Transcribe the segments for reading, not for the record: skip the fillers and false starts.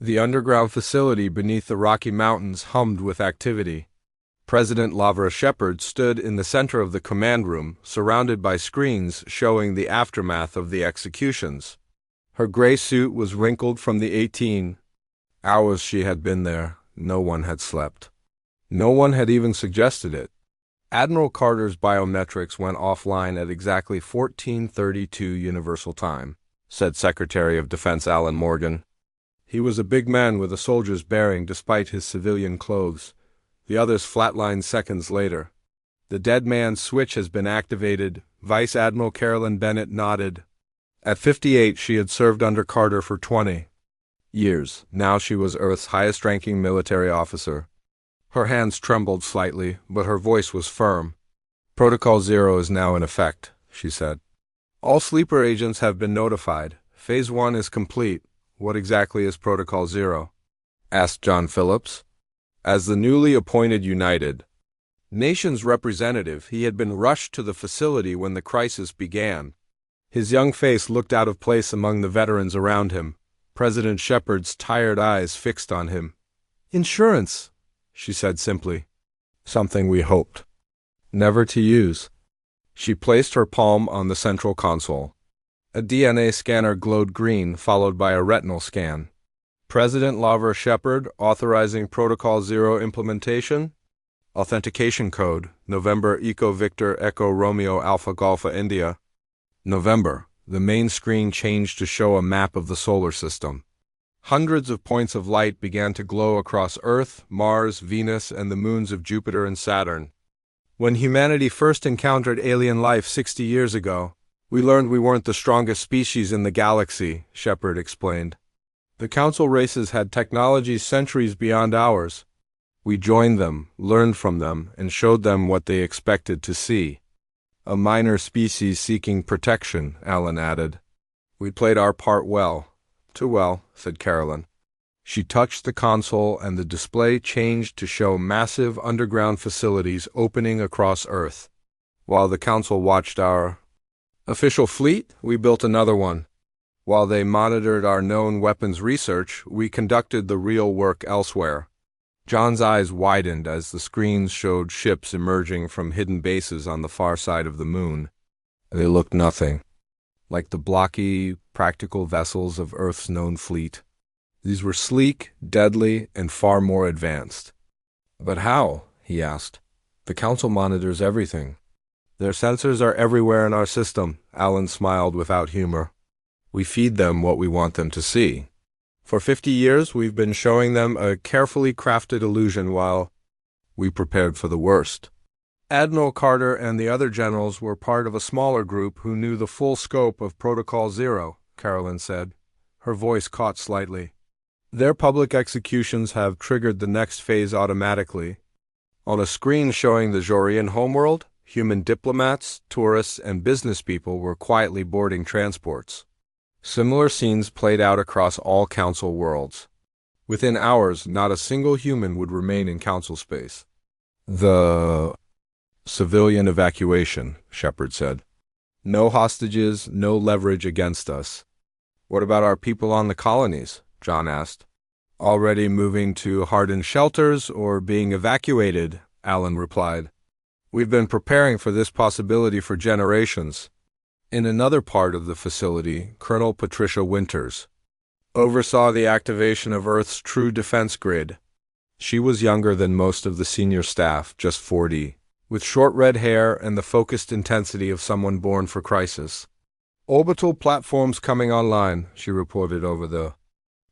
The underground facility beneath the Rocky Mountains hummed with activity. President Lavra Shepard stood in the center of the command room, surrounded by screens showing the aftermath of the executions. Her gray suit was wrinkled from the 18 hours she had been there. No one had slept. No one had even suggested it. Admiral Carter's biometrics went offline at exactly 14:32 Universal Time, said Secretary of Defense Alan Morgan. He was a big man with a soldier's bearing despite his civilian clothes. The others flatlined seconds later. The dead man's switch has been activated. Vice Admiral Carolyn Bennett nodded. At 58, she had served under Carter for 20 years. Now she was Earth's highest-ranking military officer. Her hands trembled slightly, but her voice was firm. Protocol Zero is now in effect, she said. All sleeper agents have been notified. Phase 1 is complete. What exactly is Protocol Zero? Asked John Phillips. As the newly appointed United Nations representative, he had been rushed to the facility when the crisis began. His young face looked out of place among the veterans around him, President Shepard's tired eyes fixed on him. Insurance, she said simply. Something we hoped never to use. She placed her palm on the central console. A DNA scanner glowed green, followed by a retinal scan. President Lavra Shepard, authorizing Protocol Zero implementation. Authentication code, November Eco Victor Echo Romeo Alpha Golfa India. November. The main screen changed to show a map of the solar system. Hundreds of points of light began to glow across Earth, Mars, Venus, and the moons of Jupiter and Saturn. When humanity first encountered alien life 60 years ago, we learned we weren't the strongest species in the galaxy, Shepard explained. The Council races had technologies centuries beyond ours. We joined them, learned from them, and showed them what they expected to see. A minor species seeking protection, Alan added. We played our part well. Too well, said Carolyn. She touched the console and the display changed to show massive underground facilities opening across Earth. While the Council watched our official fleet, we built another one. While they monitored our known weapons research, we conducted the real work elsewhere. John's eyes widened as the screens showed ships emerging from hidden bases on the far side of the moon. They looked nothing like the blocky, practical vessels of Earth's known fleet. These were sleek, deadly, and far more advanced. But how? He asked. The Council monitors everything. Their sensors are everywhere in our system, Alan smiled without humor. We feed them what we want them to see. For 50 years, we've been showing them a carefully crafted illusion while we prepared for the worst. Admiral Carter and the other generals were part of a smaller group who knew the full scope of Protocol Zero, Carolyn said. Her voice caught slightly. Their public executions have triggered the next phase automatically. On a screen showing the Jorian homeworld, human diplomats, tourists, and business people were quietly boarding transports. Similar scenes played out across all Council worlds. Within hours, not a single human would remain in Council space. The civilian evacuation, Shepard said. No hostages, no leverage against us. What about our people on the colonies? John asked. Already moving to hardened shelters or being evacuated, Alan replied. We've been preparing for this possibility for generations. In another part of the facility, Colonel Patricia Winters oversaw the activation of Earth's true defense grid. She was younger than most of the senior staff, just 40, with short red hair and the focused intensity of someone born for crisis. Orbital platforms coming online, she reported over the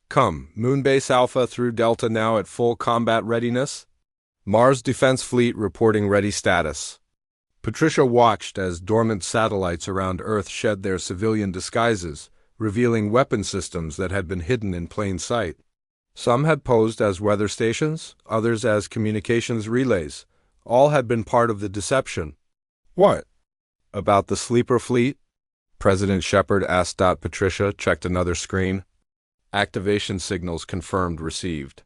Moonbase Alpha through Delta now at full combat readiness. Mars Defense Fleet reporting ready status. Patricia watched as dormant satellites around Earth shed their civilian disguises, revealing weapon systems that had been hidden in plain sight. Some had posed as weather stations, others as communications relays. All had been part of the deception. What? About the sleeper fleet? President Shepard asked. Patricia checked another screen. Activation signals confirmed received.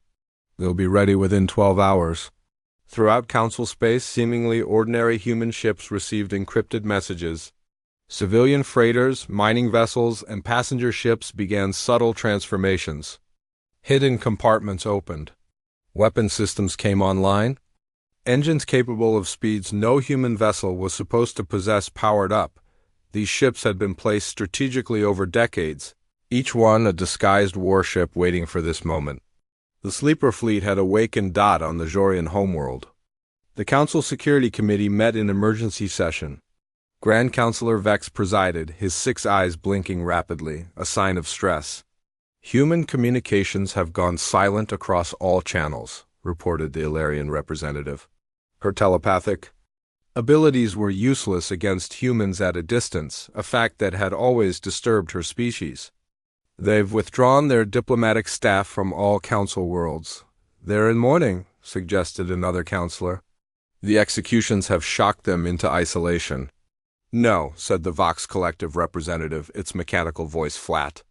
They'll be ready within 12 hours. Throughout Council space, seemingly ordinary human ships received encrypted messages. Civilian freighters, mining vessels, and passenger ships began subtle transformations. Hidden compartments opened. Weapon systems came online. Engines capable of speeds no human vessel was supposed to possess powered up. These ships had been placed strategically over decades, each one a disguised warship waiting for this moment. The sleeper fleet had awakened Dot on the Jorian homeworld. The Council Security Committee met in emergency session. Grand Counselor Vex presided, his 6 eyes blinking rapidly, a sign of stress. Human communications have gone silent across all channels, reported the Ilarian representative. Her telepathic abilities were useless against humans at a distance, a fact that had always disturbed her species. They've withdrawn their diplomatic staff from all council worlds. They're in mourning, suggested another counselor. The executions have shocked them into isolation. No, said the Vox Collective representative, its mechanical voice flat.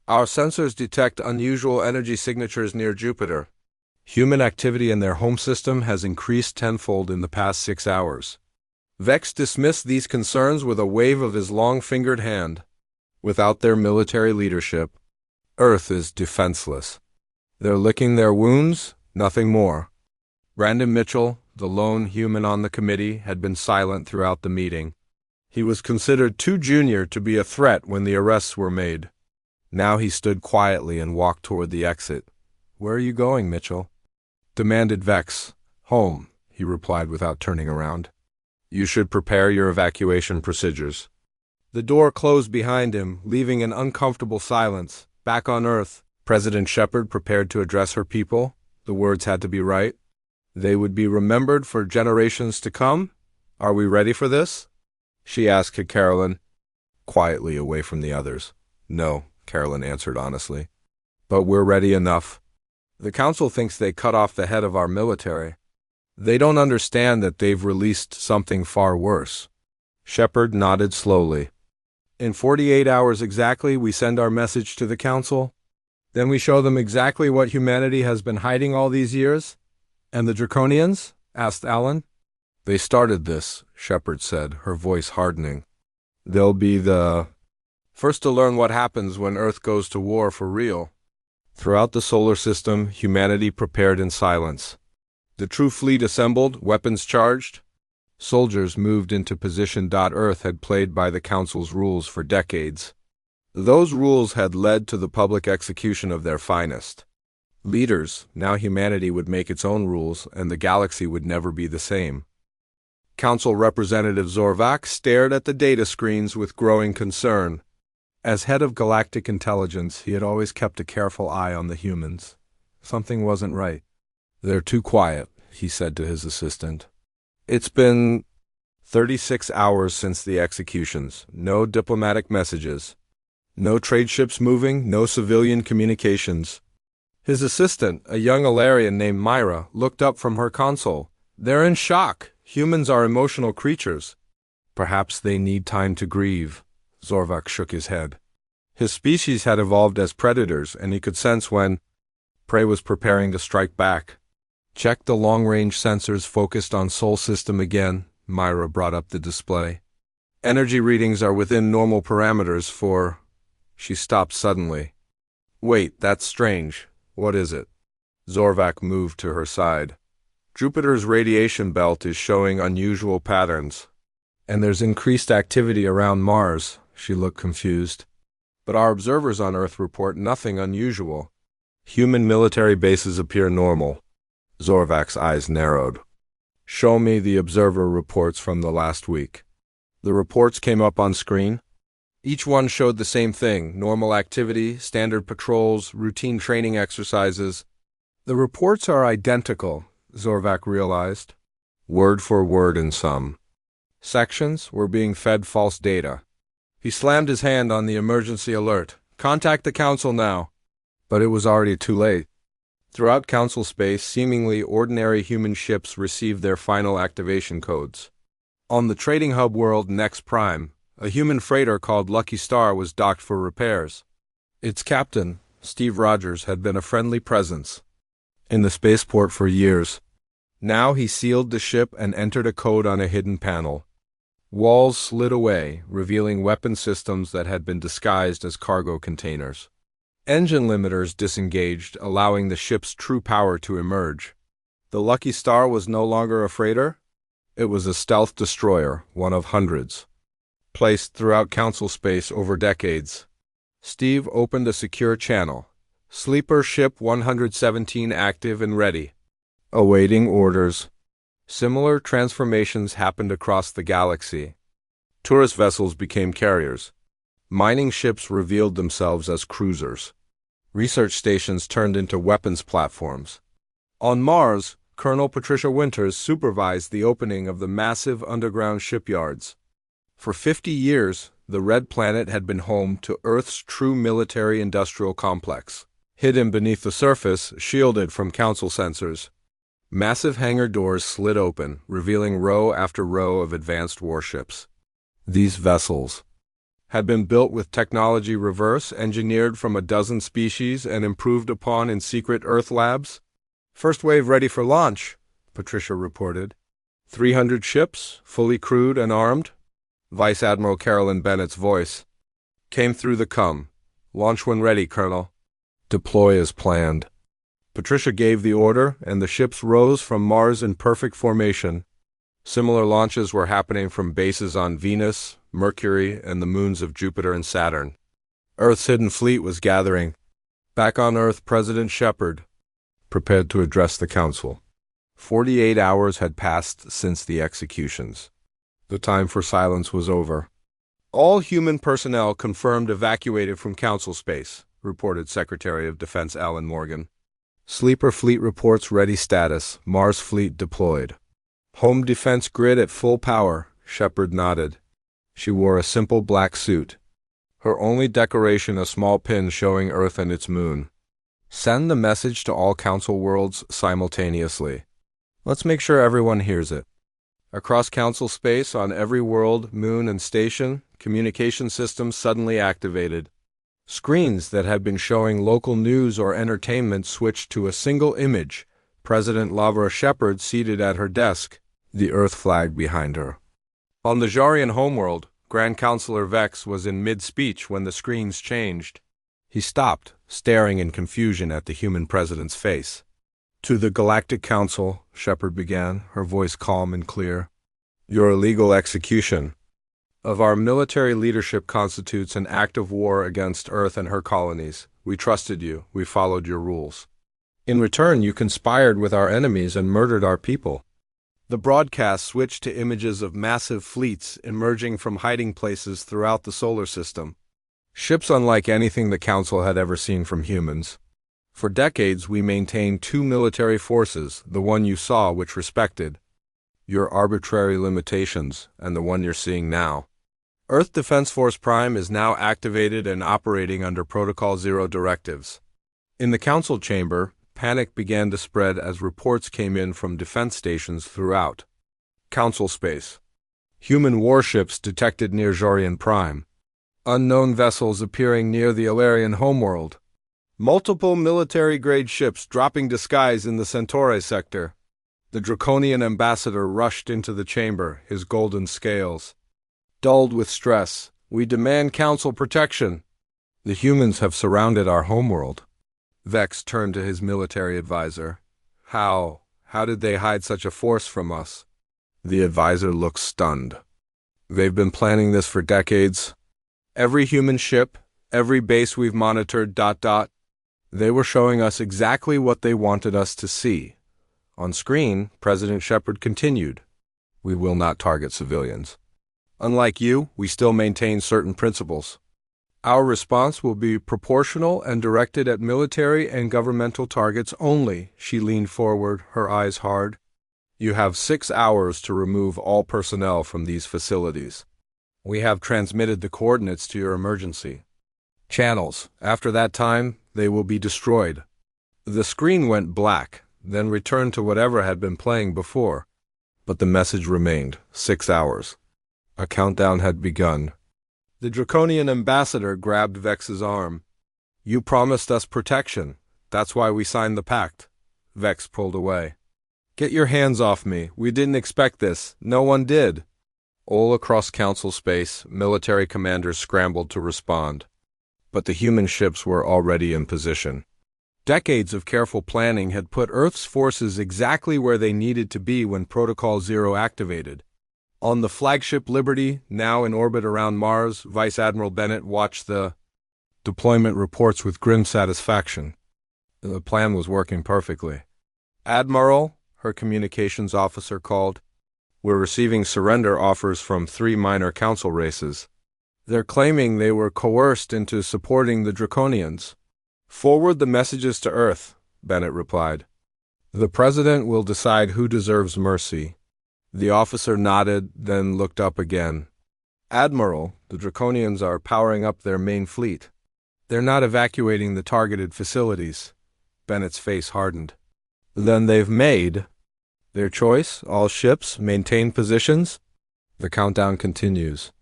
Our sensors detect unusual energy signatures near Jupiter. Human activity in their home system has increased tenfold in the past 6 hours. Vex dismissed these concerns with a wave of his long-fingered hand. Without their military leadership, Earth is defenseless. They're licking their wounds, nothing more. Brandon Mitchell, the lone human on the committee, had been silent throughout the meeting. He was considered too junior to be a threat when the arrests were made. Now he stood quietly and walked toward the exit. Where are you going, Mitchell? Demanded Vex. Home, he replied without turning around. You should prepare your evacuation procedures. The door closed behind him, leaving an uncomfortable silence. Back on Earth, President Shepard prepared to address her people. The words had to be right. They would be remembered for generations to come? Are we ready for this? She asked Carolyn, quietly away from the others. No, Carolyn answered honestly. But we're ready enough. The Council thinks they cut off the head of our military. They don't understand that they've released something far worse. Shepard nodded slowly. In 48 hours exactly, we send our message to the Council. Then we show them exactly what humanity has been hiding all these years. And the Draconians? Asked Alan. They started this, Shepard said, her voice hardening. They'll be the first to learn what happens when Earth goes to war for real. Throughout the solar system, humanity prepared in silence. The true fleet assembled, weapons charged. Soldiers moved into position. Earth had played by the Council's rules for decades. Those rules had led to the public execution of their finest leaders. Now humanity would make its own rules, and the galaxy would never be the same. Council Representative ZeroHFY stared at the data screens with growing concern. As head of Galactic Intelligence, he had always kept a careful eye on the humans. Something wasn't right. They're too quiet, he said to his assistant. It's been 36 hours since the executions. No diplomatic messages. No trade ships moving, no civilian communications. His assistant, a young Ilarian named Myra, looked up from her console. They're in shock. Humans are emotional creatures. Perhaps they need time to grieve. ZeroHFY shook his head. His species had evolved as predators, and he could sense when prey was preparing to strike back. Check the long-range sensors focused on Sol System again. Myra brought up the display. Energy readings are within normal parameters for... She stopped suddenly. Wait, that's strange. What is it? ZeroHFY moved to her side. Jupiter's radiation belt is showing unusual patterns. And there's increased activity around Mars. She looked confused. But our observers on Earth report nothing unusual. Human military bases appear normal. ZeroHFY's eyes narrowed. Show me the observer reports from the last week. The reports came up on screen. Each one showed the same thing: normal activity, standard patrols, routine training exercises. The reports are identical, ZeroHFY realized. Word for word in some sections were being fed false data. He slammed his hand on the emergency alert. Contact the Council now. But it was already too late. Throughout Council space, seemingly ordinary human ships received their final activation codes. On the trading hub world Next Prime, a human freighter called Lucky Star was docked for repairs. Its captain, Steve Rogers, had been a friendly presence in the spaceport for years. Now he sealed the ship and entered a code on a hidden panel. Walls slid away, revealing weapon systems that had been disguised as cargo containers. Engine limiters disengaged, allowing the ship's true power to emerge. The Lucky Star was no longer a freighter. It was a stealth destroyer, one of hundreds, placed throughout Council space over decades. Steve opened a secure channel. Sleeper Ship 117 active and ready. Awaiting orders. Similar transformations happened across the galaxy. Tourist vessels became carriers. Mining ships revealed themselves as cruisers. Research stations turned into weapons platforms. On Mars, Colonel Patricia Winters supervised the opening of the massive underground shipyards. For 50 years, the Red Planet had been home to Earth's true military-industrial complex. Hidden beneath the surface, shielded from Council sensors, massive hangar doors slid open, revealing row after row of advanced warships. These vessels had been built with technology reverse-engineered from a dozen species and improved upon in secret Earth labs. First wave ready for launch, Patricia reported. 300 ships, fully crewed and armed. Vice Admiral Carolyn Bennett's voice came through the com. Launch when ready, Colonel. Deploy as planned. Patricia gave the order, and the ships rose from Mars in perfect formation. Similar launches were happening from bases on Venus, Mercury, and the moons of Jupiter and Saturn. Earth's hidden fleet was gathering. Back on Earth, President Shepard prepared to address the Council. 48 hours had passed since the executions. The time for silence was over. All human personnel confirmed evacuated from Council space, reported Secretary of Defense Alan Morgan. Sleeper fleet reports ready status. Mars fleet deployed. Home defense grid at full power, Shepard nodded. She wore a simple black suit. Her only decoration a small pin showing Earth and its moon. Send the message to all Council worlds simultaneously. Let's make sure everyone hears it. Across Council space, on every world, moon, and station, communication systems suddenly activated. Screens that had been showing local news or entertainment switched to a single image. President Lavra Shepard seated at her desk, the Earth flag behind her. On the Jarian homeworld, Grand Counselor Vex was in mid-speech when the screens changed. He stopped, staring in confusion at the human president's face. To the Galactic Council, Shepard began, her voice calm and clear. Your illegal execution of our military leadership constitutes an act of war against Earth and her colonies. We trusted you. We followed your rules. In return, you conspired with our enemies and murdered our people. The broadcast switched to images of massive fleets emerging from hiding places throughout the solar system. Ships unlike anything the Council had ever seen from humans. For decades, we maintained two military forces, the one you saw which respected your arbitrary limitations, and the one you're seeing now. Earth Defense Force Prime is now activated and operating under Protocol Zero directives. In the Council chamber, panic began to spread as reports came in from defense stations throughout Council space. Human warships detected near Jorian Prime. Unknown vessels appearing near the Ilarian homeworld. Multiple military-grade ships dropping disguise in the Centauri sector. The Draconian ambassador rushed into the chamber, his golden scales dulled with stress. We demand Council protection. The humans have surrounded our homeworld. Vex turned to his military advisor. How did they hide such a force from us? The advisor looked stunned. They've been planning this for decades. Every human ship, every base we've monitored, ... They were showing us exactly what they wanted us to see. On screen, President Shepard continued. We will not target civilians. Unlike you, we still maintain certain principles. Our response will be proportional and directed at military and governmental targets only. She leaned forward, her eyes hard. You have 6 hours to remove all personnel from these facilities. We have transmitted the coordinates to your emergency channels. After that time, they will be destroyed. The screen went black, then returned to whatever had been playing before. But the message remained. 6 hours. A countdown had begun. The Draconian ambassador grabbed Vex's arm. You promised us protection. That's why we signed the pact. Vex pulled away. Get your hands off me. We didn't expect this. No one did. All across Council space, military commanders scrambled to respond. but the human ships were already in position. Decades of careful planning had put Earth's forces exactly where they needed to be when Protocol Zero activated. On the flagship Liberty, now in orbit around Mars, Vice Admiral Bennett watched the deployment reports with grim satisfaction. The plan was working perfectly. "Admiral," her communications officer called, "we're receiving surrender offers from 3 minor council races. They're claiming they were coerced into supporting the Draconians." "Forward the messages to Earth," Bennett replied. "The President will decide who deserves mercy." The officer nodded, then looked up again. "Admiral, the Draconians are powering up their main fleet. They're not evacuating the targeted facilities." Bennett's face hardened. "Then they've made their choice? All ships maintain positions?" The countdown continues.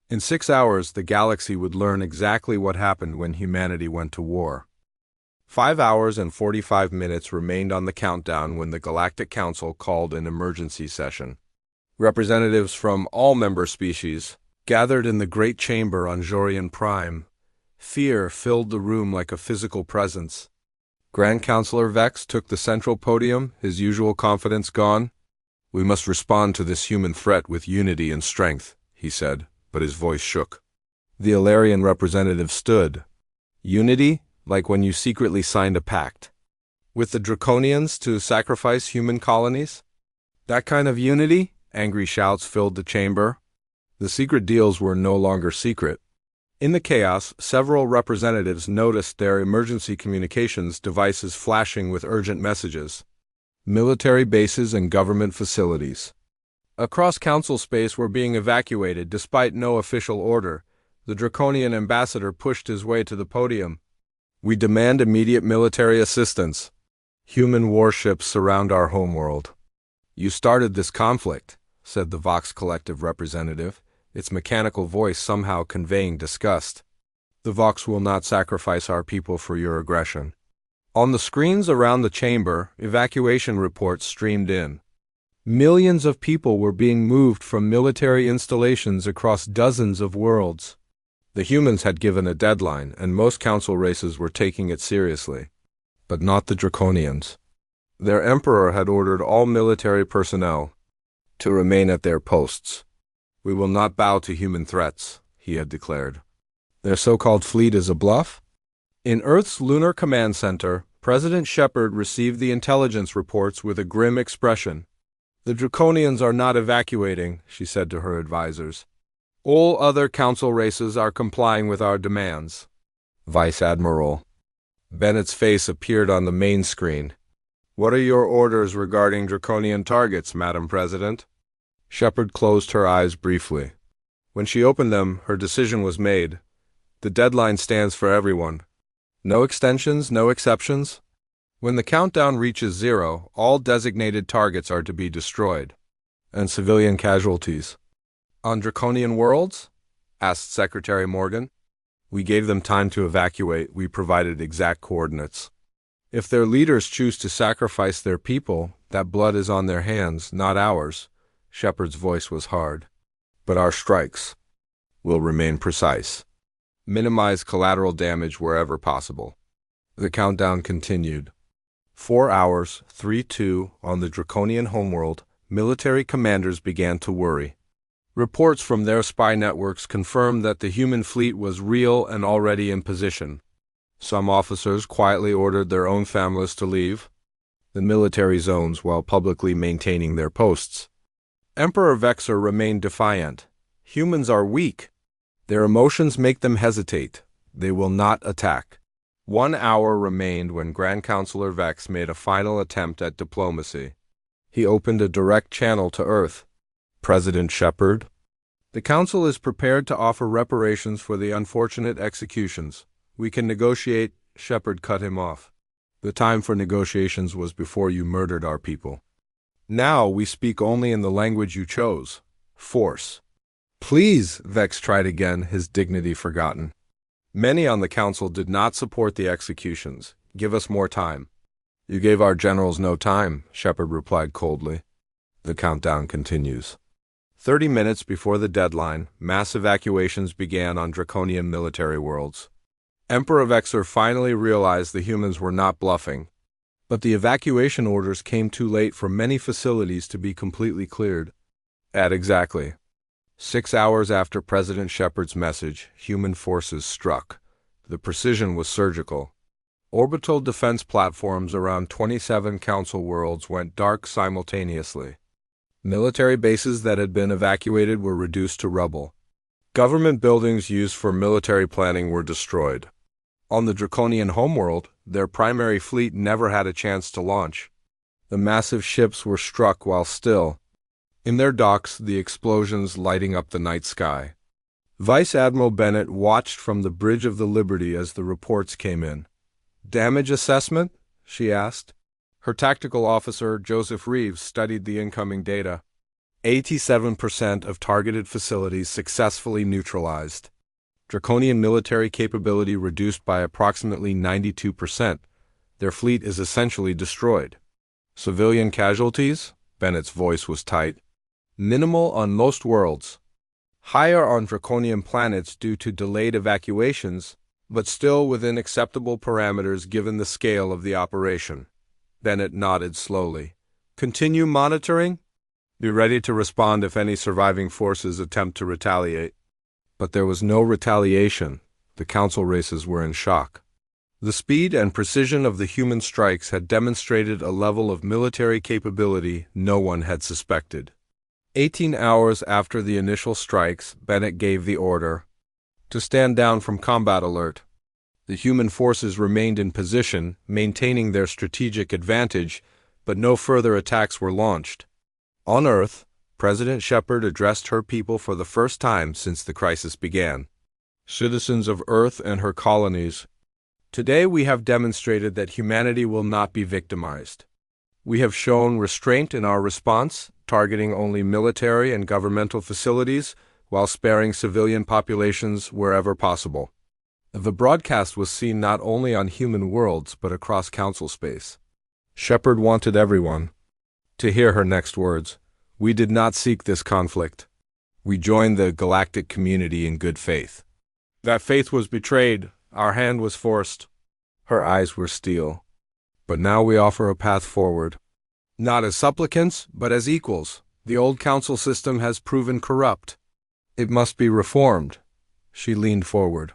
In 6 hours, the galaxy would learn exactly what happened when humanity went to war. 5 hours and 45 minutes remained on the countdown when the Galactic Council called an emergency session. Representatives from all member species gathered in the Great Chamber on HFY. Fear filled the room like a physical presence. Grand Counselor Vex took the central podium, his usual confidence gone. "We must respond to this human threat with unity and strength," he said, but his voice shook. The Ilarian representative stood. "Unity? Like when you secretly signed a pact with the Draconians to sacrifice human colonies? That kind of unity?" Angry shouts filled the chamber. The secret deals were no longer secret. In the chaos, several representatives noticed their emergency communications devices flashing with urgent messages. Military bases and government facilities across council space were being evacuated despite no official order. The Draconian ambassador pushed his way to the podium. "We demand immediate military assistance. Human warships surround our homeworld." "You started this conflict," said the Vox Collective representative, its mechanical voice somehow conveying disgust. "The Vox will not sacrifice our people for your aggression." On the screens around the chamber, evacuation reports streamed in. Millions of people were being moved from military installations across dozens of worlds. The humans had given a deadline, and most council races were taking it seriously. But not the Draconians. Their emperor had ordered all military personnel to remain at their posts. "We will not bow to human threats," he had declared. "Their so-called fleet is a bluff?" In Earth's Lunar Command Center, President Shepard received the intelligence reports with a grim expression. "The Draconians are not evacuating," she said to her advisors. "All other council races are complying with our demands." Vice Admiral Bennett's face appeared on the main screen. "What are your orders regarding Draconian targets, Madam President?" Shepard closed her eyes briefly. When she opened them, her decision was made. "The deadline stands for everyone. No extensions, no exceptions. When the countdown reaches 0, all designated targets are to be destroyed." "And civilian casualties?" "On Draconian worlds?" asked Secretary Morgan. "We gave them time to evacuate. We provided exact coordinates. If their leaders choose to sacrifice their people, that blood is on their hands, not ours." Shepard's voice was hard. "But our strikes will remain precise. Minimize collateral damage wherever possible." The countdown continued. 4 hours, 3-2, on the Draconian homeworld, military commanders began to worry. Reports from their spy networks confirmed that the human fleet was real and already in position. Some officers quietly ordered their own families to leave the military zones while publicly maintaining their posts. Emperor Vexor remained defiant. "Humans are weak. Their emotions make them hesitate. They will not attack." 1 hour remained when Grand Counselor Vex made a final attempt at diplomacy. He opened a direct channel to Earth. "President Shepard, the Council is prepared to offer reparations for the unfortunate executions. We can negotiate." Shepard cut him off. "The time for negotiations was before you murdered our people. Now we speak only in the language you chose: force." "Please," Vex tried again, his dignity forgotten. "Many on the Council did not support the executions. Give us more time." "You gave our generals no time," Shepard replied coldly. The countdown continues. 30 minutes before the deadline, mass evacuations began on Draconian military worlds. Emperor Vexor finally realized the humans were not bluffing. But the evacuation orders came too late for many facilities to be completely cleared. At exactly 6 hours after President Shepard's message, human forces struck. The precision was surgical. Orbital defense platforms around 27 Council worlds went dark simultaneously. Military bases that had been evacuated were reduced to rubble. Government buildings used for military planning were destroyed. On the Draconian homeworld, their primary fleet never had a chance to launch. The massive ships were struck while still in their docks, the explosions lighting up the night sky. Vice Admiral Bennett watched from the Bridge of the Liberty as the reports came in. "Damage assessment?" she asked. Her tactical officer, Joseph Reeves, studied the incoming data. 87% of targeted facilities successfully neutralized. Draconian military capability reduced by approximately 92%. Their fleet is essentially destroyed. Civilian casualties? Bennett's voice was tight. Minimal on most worlds. Higher on Draconian planets due to delayed evacuations, but still within acceptable parameters given the scale of the operation. Bennett nodded slowly. "Continue monitoring? Be ready to respond if any surviving forces attempt to retaliate." But there was no retaliation. The Council races were in shock. The speed and precision of the human strikes had demonstrated a level of military capability no one had suspected. 18 hours after the initial strikes, Bennett gave the order to stand down from combat alert. The human forces remained in position, maintaining their strategic advantage, but no further attacks were launched. On Earth, President Shepard addressed her people for the first time since the crisis began. "Citizens of Earth and her colonies, today we have demonstrated that humanity will not be victimized. We have shown restraint in our response, targeting only military and governmental facilities while sparing civilian populations wherever possible." The broadcast was seen not only on human worlds but across Council space. Shepard wanted everyone to hear her next words. "We did not seek this conflict. We joined the galactic community in good faith. That faith was betrayed. Our hand was forced." Her eyes were steel. "But now we offer a path forward. Not as supplicants, but as equals. The old Council system has proven corrupt. It must be reformed." She leaned forward.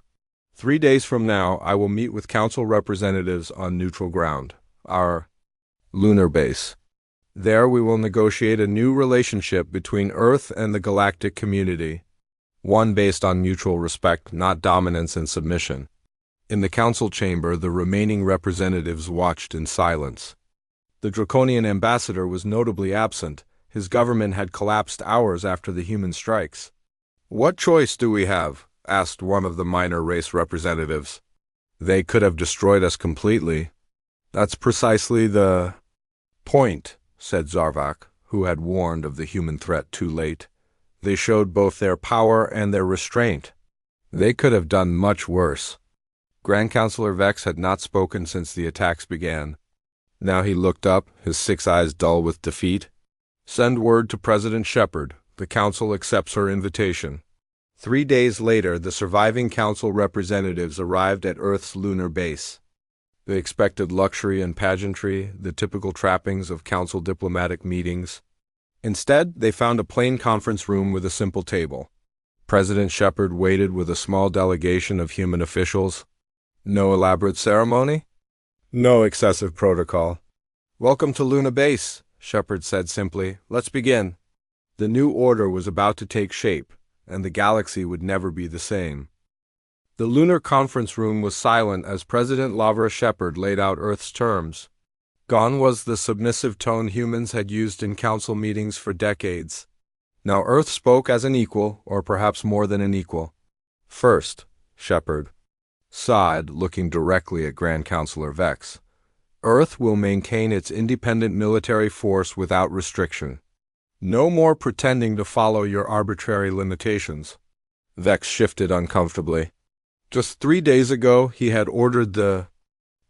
3 days from now, I will meet with Council representatives on neutral ground, our lunar base. There we will negotiate a new relationship between Earth and the galactic community, one based on mutual respect, not dominance and submission. In the Council chamber, the remaining representatives watched in silence. The Draconian ambassador was notably absent. His government had collapsed hours after the human strikes. "What choice do we have?" asked one of the minor race representatives. "They could have destroyed us completely." "That's precisely the point," said Zarvak, who had warned of the human threat too late. "They showed both their power and their restraint. They could have done much worse." Grand Counselor Vex had not spoken since the attacks began. Now he looked up, his 6 eyes dull with defeat. "Send word to President Shepard. The Council accepts her invitation." 3 days later, the surviving Council representatives arrived at Earth's lunar base. They expected luxury and pageantry, the typical trappings of Council diplomatic meetings. Instead, they found a plain conference room with a simple table. President Shepard waited with a small delegation of human officials. No elaborate ceremony? No excessive protocol. "Welcome to Luna Base," Shepard said simply. "Let's begin." The new order was about to take shape, and the galaxy would never be the same. The lunar conference room was silent as President Lavra Shepard laid out Earth's terms. Gone was the submissive tone humans had used in Council meetings for decades. Now Earth spoke as an equal, or perhaps more than an equal. "First," Shepard sighed, looking directly at Grand Counselor Vex, "Earth will maintain its independent military force without restriction. No more pretending to follow your arbitrary limitations." Vex shifted uncomfortably. Just 3 days ago, he had ordered the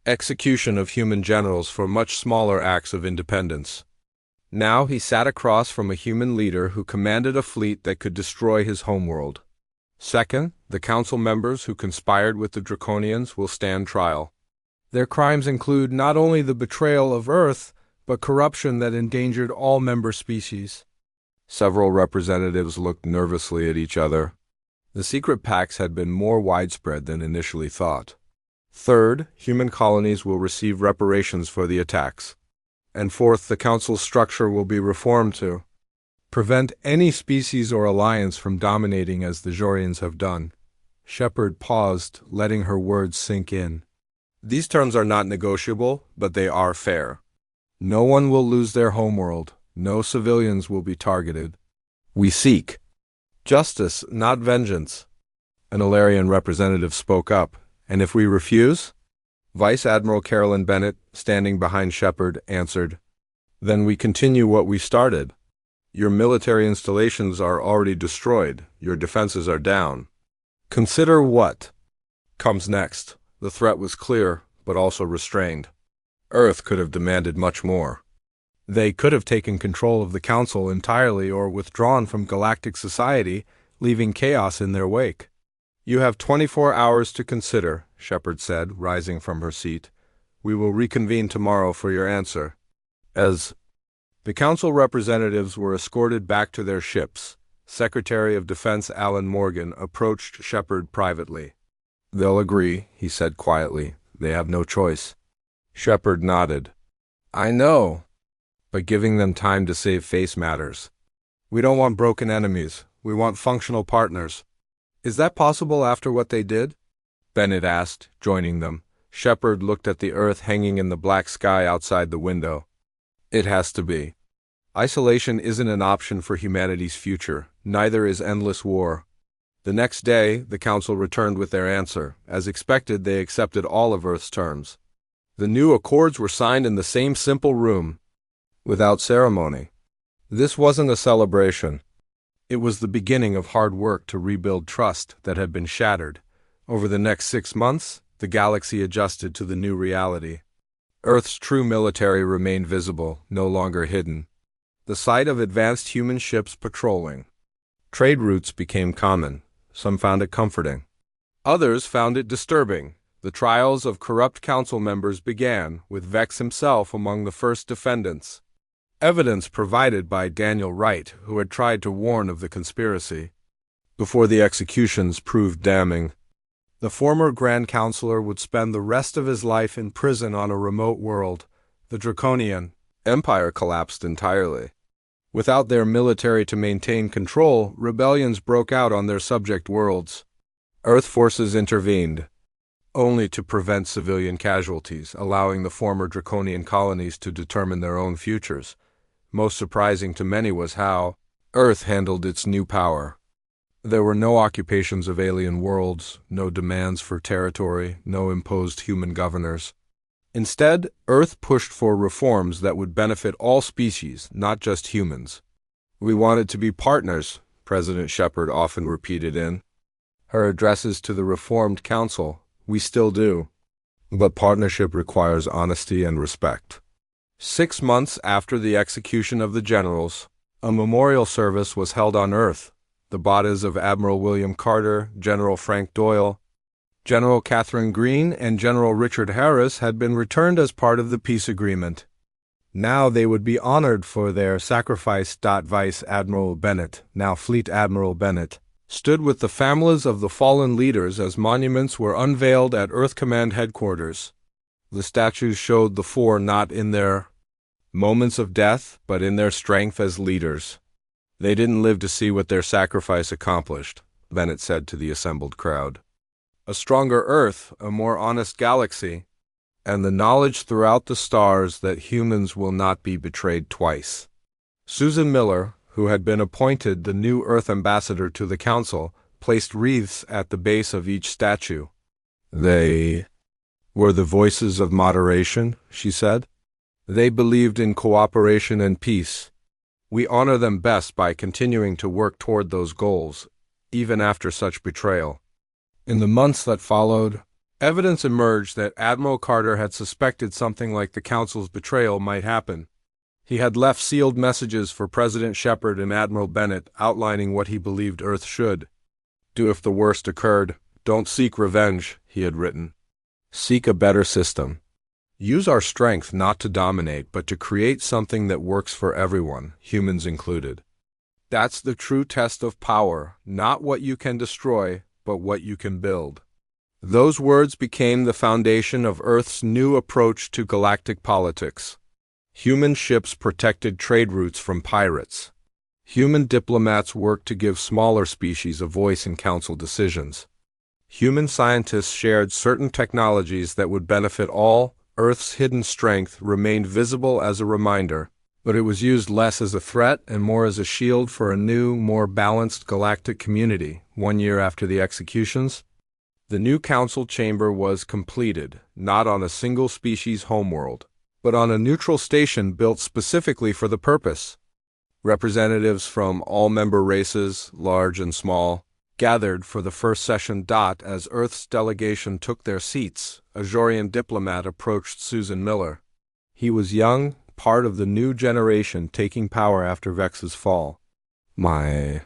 execution of human generals for much smaller acts of independence. Now he sat across from a human leader who commanded a fleet that could destroy his homeworld. Second, the council members who conspired with the Draconians will stand trial. Their crimes include not only the betrayal of Earth, but corruption that endangered all member species. Several representatives looked nervously at each other. The secret pacts had been more widespread than initially thought. Third, human colonies will receive reparations for the attacks. And fourth, the council's structure will be reformed to prevent any species or alliance from dominating as the Jorians have done. Shepard paused, letting her words sink in. These terms are not negotiable, but they are fair. No one will lose their homeworld. No civilians will be targeted. We seek justice, not vengeance. An Ilarian representative spoke up. And if we refuse? Vice Admiral Carolyn Bennett, standing behind Shepard, answered, Then we continue what we started. Your military installations are already destroyed. Your defenses are down. Consider what comes next. The threat was clear, but also restrained. Earth could have demanded much more. They could have taken control of the Council entirely or withdrawn from galactic society, leaving chaos in their wake. You have 24 hours to consider, Shepard said, rising from her seat. We will reconvene tomorrow for your answer. As the Council representatives were escorted back to their ships, Secretary of Defense Alan Morgan approached Shepard privately. They'll agree, he said quietly. They have no choice. Shepard nodded. I know, but giving them time to save face matters. We don't want broken enemies. We want functional partners. Is that possible after what they did? Bennett asked, joining them. Shepard looked at the Earth hanging in the black sky outside the window. It has to be. Isolation isn't an option for humanity's future. Neither is endless war. The next day, the Council returned with their answer. As expected, they accepted all of Earth's terms. The new accords were signed in the same simple room, without ceremony. This wasn't a celebration. It was the beginning of hard work to rebuild trust that had been shattered. Over the next 6 months, the galaxy adjusted to the new reality. Earth's true military remained visible, no longer hidden. The sight of advanced human ships patrolling. Trade routes became common. Some found it comforting. Others found it disturbing. The trials of corrupt council members began, with Vex himself among the first defendants. Evidence provided by Daniel Wright, who had tried to warn of the conspiracy. Before the executions proved damning. The former Grand Counselor would spend the rest of his life in prison on a remote world. The Draconian Empire collapsed entirely. Without their military to maintain control, rebellions broke out on their subject worlds. Earth forces intervened, only to prevent civilian casualties, allowing the former Draconian colonies to determine their own futures. Most surprising to many was how Earth handled its new power. There were no occupations of alien worlds, no demands for territory, no imposed human governors. Instead, Earth pushed for reforms that would benefit all species, not just humans. We wanted to be partners, President Shepard often repeated in her addresses to the Reformed Council. We still do. But partnership requires honesty and respect. 6 months after the execution of the generals, a memorial service was held on Earth. The bodies of Admiral William Carter, General Frank Doyle, General Catherine Greene, and General Richard Harris had been returned as part of the peace agreement. Now they would be honored for their sacrifice. Vice Admiral Bennett, now Fleet Admiral Bennett, stood with the families of the fallen leaders as monuments were unveiled at Earth Command headquarters. The statues showed the four not in their moments of death, but in their strength as leaders. They didn't live to see what their sacrifice accomplished, Bennett said to the assembled crowd. A stronger Earth, a more honest galaxy, and the knowledge throughout the stars that humans will not be betrayed twice. Susan Miller, who had been appointed the new Earth ambassador to the Council, placed wreaths at the base of each statue. They were the voices of moderation, she said. They believed in cooperation and peace. We honor them best by continuing to work toward those goals, even after such betrayal. In the months that followed, evidence emerged that Admiral Carter had suspected something like the Council's betrayal might happen. He had left sealed messages for President Shepard and Admiral Bennett outlining what he believed Earth should Do if the worst occurred. Don't seek revenge, he had written. Seek a better system. Use our strength not to dominate, but to create something that works for everyone, humans included. That's the true test of power, not what you can destroy, but what you can build. Those words became the foundation of Earth's new approach to galactic politics. Human ships protected trade routes from pirates. Human diplomats worked to give smaller species a voice in council decisions. Human scientists shared certain technologies that would benefit all. Earth's hidden strength remained visible as a reminder, but it was used less as a threat and more as a shield for a new, more balanced galactic community. 1 year after the executions, the new council chamber was completed, not on a single species homeworld, but on a neutral station built specifically for the purpose. Representatives from all member races, large and small, gathered for the first session. As Earth's delegation took their seats, a Jorian diplomat approached Susan Miller. He was young, part of the new generation taking power after Vex's fall. My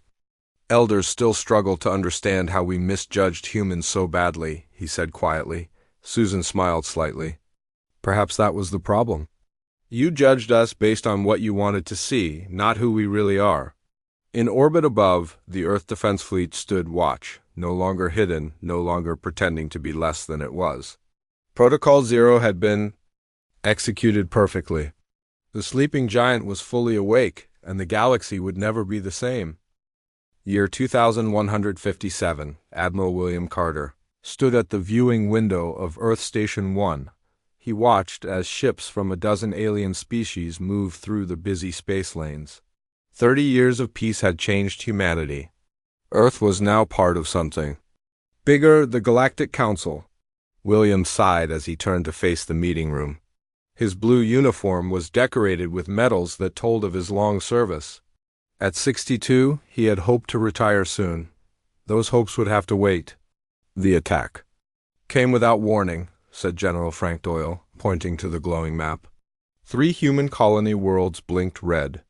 elders still struggle to understand how we misjudged humans so badly, he said quietly. Susan smiled slightly. Perhaps that was the problem. You judged us based on what you wanted to see, not who we really are. In orbit above, the Earth Defense Fleet stood watch, no longer hidden, no longer pretending to be less than it was. Protocol Zero had been executed perfectly. The sleeping giant was fully awake, and the galaxy would never be the same. Year 2157, Admiral William Carter stood at the viewing window of Earth Station 1. He watched as ships from a dozen alien species moved through the busy space lanes. 30 years of peace had changed humanity. Earth was now part of something bigger, the Galactic Council. William sighed as he turned to face the meeting room. His blue uniform was decorated with medals that told of his long service. At 62, he had hoped to retire soon. Those hopes would have to wait. The attack came without warning, said General Frank Doyle, pointing to the glowing map. 3 human colony worlds blinked red.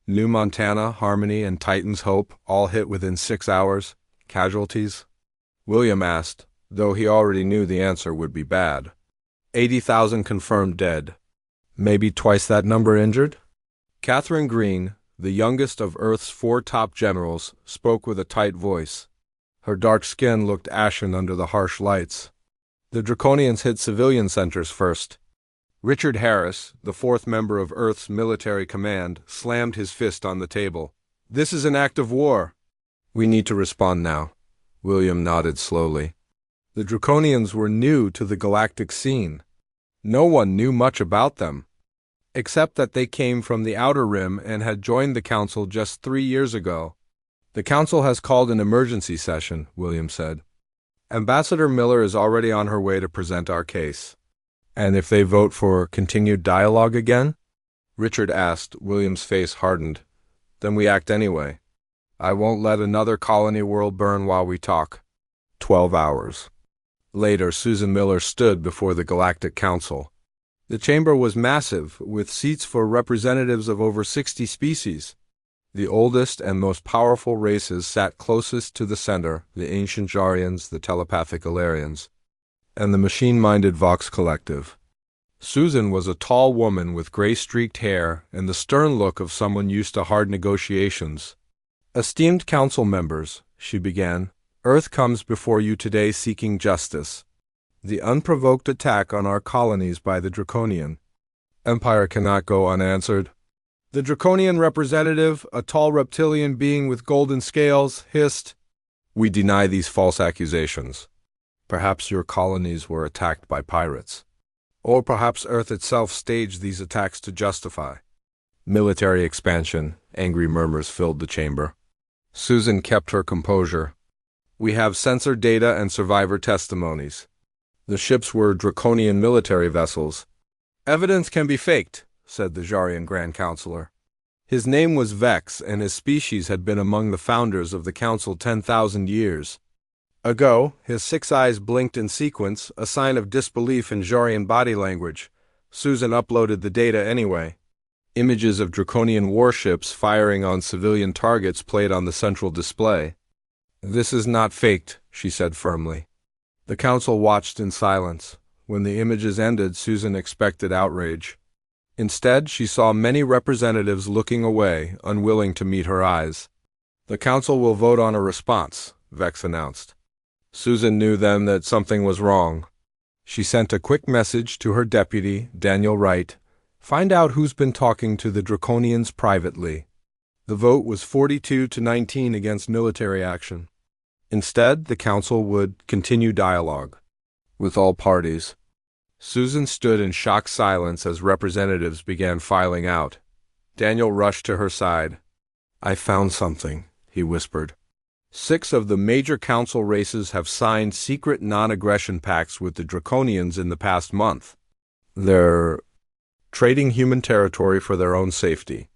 New Montana, Harmony, and Titan's Hope all hit within 6 hours. Casualties? William asked, though he already knew the answer would be bad. 80,000 confirmed dead. Maybe twice that number injured? Catherine Green, the youngest of Earth's 4 top generals, spoke with a tight voice. Her dark skin looked ashen under the harsh lights. The Draconians hit civilian centers first. Richard Harris, the 4th member of Earth's military command, slammed his fist on the table. This is an act of war. We need to respond now. William nodded slowly. The Draconians were new to the galactic scene. No one knew much about them, except that they came from the Outer Rim and had joined the Council just 3 years ago. The Council has called an emergency session, William said. Ambassador Miller is already on her way to present our case. And if they vote for continued dialogue again? Richard asked. William's face hardened. Then we act anyway. I won't let another colony world burn while we talk. 12 hours. Later, Susan Miller stood before the Galactic Council. The chamber was massive, with seats for representatives of over 60 species. The oldest and most powerful races sat closest to the center, the ancient Jarians, the telepathic Ilarians, and the machine-minded Vox Collective. Susan was a tall woman with gray-streaked hair and the stern look of someone used to hard negotiations. Esteemed council members, she began, Earth comes before you today seeking justice. The unprovoked attack on our colonies by the Draconian Empire cannot go unanswered. The Draconian representative, a tall reptilian being with golden scales, hissed, We deny these false accusations. Perhaps your colonies were attacked by pirates. Or perhaps Earth itself staged these attacks to justify military expansion. Angry murmurs filled the chamber. Susan kept her composure. We have sensor data and survivor testimonies. The ships were Draconian military vessels. Evidence can be faked, said the Jarian Grand Counselor. His name was Vex, and his species had been among the founders of the Council 10,000 years ago. His 6 eyes blinked in sequence, a sign of disbelief in Jarian body language. Susan uploaded the data anyway. Images of Draconian warships firing on civilian targets played on the central display. "This is not faked," she said firmly. The council watched in silence. When the images ended, Susan expected outrage. Instead, she saw many representatives looking away, unwilling to meet her eyes. "The council will vote on a response," Vex announced. Susan knew then that something was wrong. She sent a quick message to her deputy, Daniel Wright. "Find out who's been talking to the Draconians privately." The vote was 42 to 19 against military action. Instead, the council would continue dialogue with all parties. Susan stood in shocked silence as representatives began filing out. Daniel rushed to her side. "I found something," he whispered. 6 of the major council races have signed secret non-aggression pacts with the Draconians in the past month. They're trading human territory for their own safety.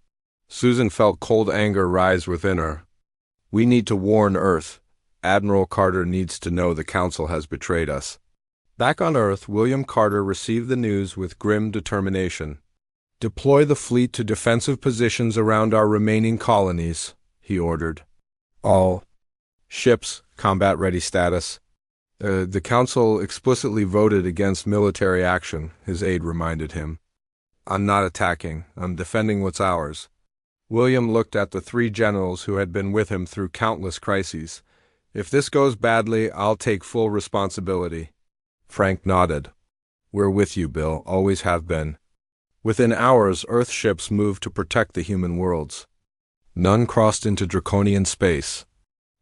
Susan felt cold anger rise within her. "We need to warn Earth. Admiral Carter needs to know the council has betrayed us." Back on Earth, William Carter received the news with grim determination. "Deploy the fleet to defensive positions around our remaining colonies," he ordered. "All ships, combat-ready status." The council explicitly voted against military action," his aide reminded him. "I'm not attacking. I'm defending what's ours." William looked at the 3 generals who had been with him through countless crises. "If this goes badly, I'll take full responsibility." Frank nodded. "We're with you, Bill, always have been." Within hours, Earth ships moved to protect the human worlds. None crossed into Draconian space.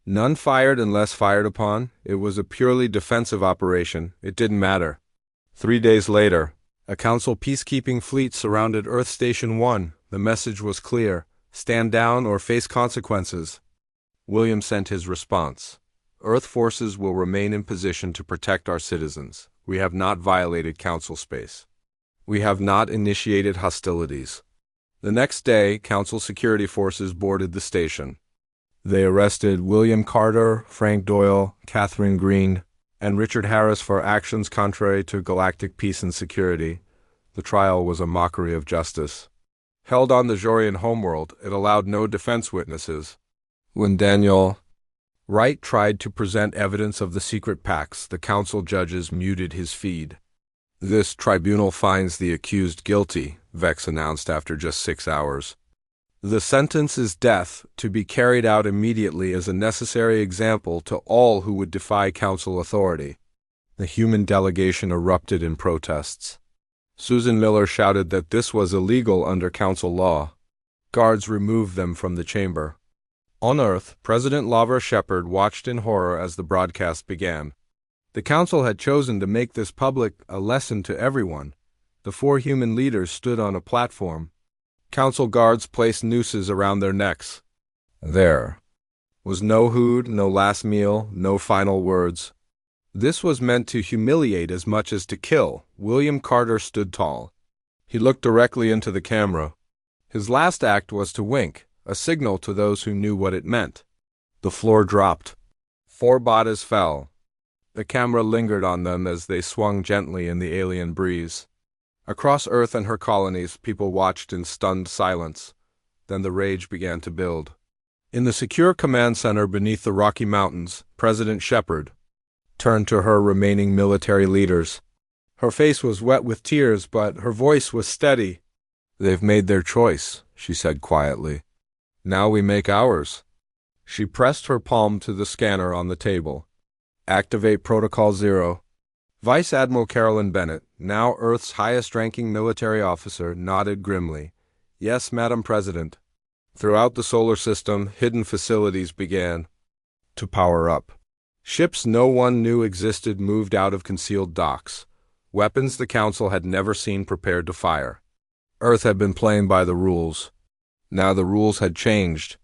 None fired unless fired upon. It was a purely defensive operation. It didn't matter. 3 days later, a council peacekeeping fleet surrounded Earth Station 1. The message was clear: stand down or face consequences. William sent his response. "Earth forces will remain in position to protect our citizens. We have not violated council space. We have not initiated hostilities." The next day, council security forces boarded the station. They arrested William Carter, Frank Doyle, Catherine Green, and Richard Harris for actions contrary to galactic peace and security. The trial was a mockery of justice. Held on the Jorian homeworld, it allowed no defense witnesses. When Daniel Wright tried to present evidence of the secret pacts, the council judges muted his feed. "This tribunal finds the accused guilty," Vex announced after just 6 hours. "The sentence is death, to be carried out immediately as a necessary example to all who would defy council authority." The human delegation erupted in protests. Susan Miller shouted that this was illegal under council law. Guards removed them from the chamber. On Earth, President Lavra Shepard watched in horror as the broadcast began. The council had chosen to make this public, a lesson to everyone. The 4 human leaders stood on a platform. Council guards placed nooses around their necks. There was no hood, no last meal, no final words. This was meant to humiliate as much as to kill. William Carter stood tall. He looked directly into the camera. His last act was to wink, a signal to those who knew what it meant. The floor dropped. 4 bodies fell. The camera lingered on them as they swung gently in the alien breeze. Across Earth and her colonies, people watched in stunned silence. Then the rage began to build. In the secure command center beneath the Rocky Mountains, President Shepard turned to her remaining military leaders. Her face was wet with tears, but her voice was steady. "They've made their choice," she said quietly. "Now we make ours." She pressed her palm to the scanner on the table. "Activate Protocol 0. Vice Admiral Carolyn Bennett, now Earth's highest-ranking military officer, nodded grimly. "Yes, Madam President." Throughout the solar system, hidden facilities began to power up. Ships no one knew existed moved out of concealed docks. Weapons the Council had never seen prepared to fire. Earth had been playing by the rules. Now the rules had changed.